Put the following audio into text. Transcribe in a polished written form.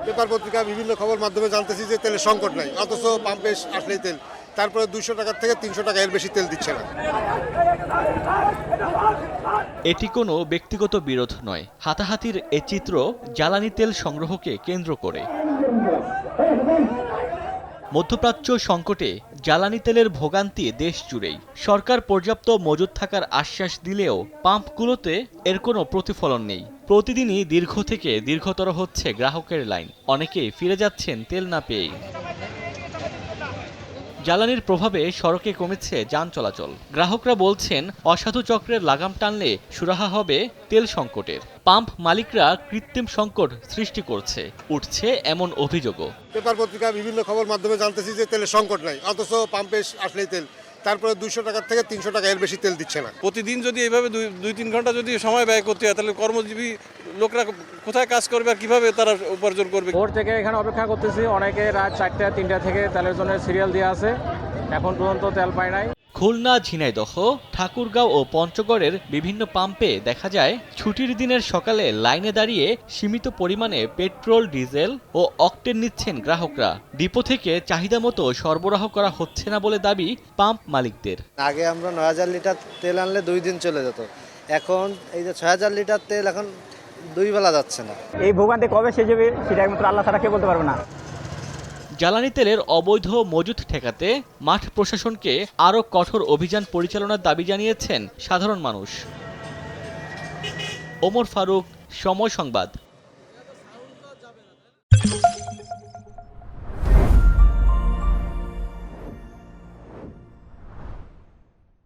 Paper পত্রিকা বিভিন্ন খবর মাধ্যমে জানতেছি যে তেলের সংকট নাই, অথচ পাম্পে আসলেই তেল, তারপরে 200 টাকার থেকে 300 টাকা এর বেশি তেল দিচ্ছে না। এটি কোনো ব্যক্তিগত বিরোধ নয়, হাতাহাতির এ চিত্র জ্বালানি তেল সংগ্রহকে কেন্দ্র করে। মধ্যপ্রাচ্য সংকটে জ্বালানি তেলের ভোগান্তি দেশ জুড়েই। সরকার পর্যাপ্ত মজুত থাকার আশ্বাস দিলেও পাম্পগুলোতে এর কোনো প্রতিফলন নেই। প্রতিদিনই দীর্ঘ থেকে দীর্ঘতর হচ্ছে গ্রাহকের লাইন, অনেকেই ফিরে যাচ্ছেন তেল না পেয়েই। জ্বালানির প্রভাবে সড়কে কমেছে যান চলাচল। গ্রাহকরা বলছেন, অসাধু চক্রের লাগাম টানলে সুরাহা হবে তেল সংকটের। পাম্প মালিকরা কৃত্রিম সংকট সৃষ্টি করছে, উঠছে এমন অভিযোগও। পেপার পত্রিকা বিভিন্ন খবর মাধ্যমে জানতেছি যে তেলের সংকট নাই, অথচ পাম্পে আসলেই তেল, তারপরে 200 টাকার থেকে 300 টাকা এর বেশি তেল দিচ্ছে না। প্রতিদিন যদি এইভাবে 2-3 ঘন্টা যদি সময় ব্যয় করতে হয়, তাহলে কর্মজীবী লোকরা কোথায় কাজ করবে আর কিভাবে তারা উপার্জন করবে? ভোর থেকে এখানে অপেক্ষা করতেছি, অনেকে রাত 4টা-3টা থেকে তেলের জন্য সিরিয়াল দিয়ে আছে, এখন পর্যন্ত তেল পায় নাই। খুলনা, ঝিনাইদহ, ঠাকুরগাঁও ও পঞ্চগড়ের বিভিন্ন পাম্পে দেখা যায় ছুটির দিনের সকালে লাইনে দাঁড়িয়ে সীমিত পরিমাণে পেট্রোল, ডিজেল ও অকটেন নিচ্ছেন গ্রাহকরা। ডিপো থেকে চাহিদা মতো সরবরাহ করা হচ্ছে না বলে দাবি পাম্প মালিকদের। আগে আমরা 9000 লিটার তেল আনলে 2 দিন চলে যেত, এখন এই যে 6000 লিটার তেল এখন 2 বেলা যাচ্ছে না। এই ভোগান্তি কবে শেষ হবে সেটা একমাত্র আল্লাহ ছাড়া কেউ বলতে পারবে না। জ্বালানি তেলের অবৈধ মজুত ঠেকাতে মাঠ প্রশাসনকে আরও কঠোর অভিযান পরিচালনার দাবি জানিয়েছেন সাধারণ মানুষ। ওমর ফারুক, সময় সংবাদ।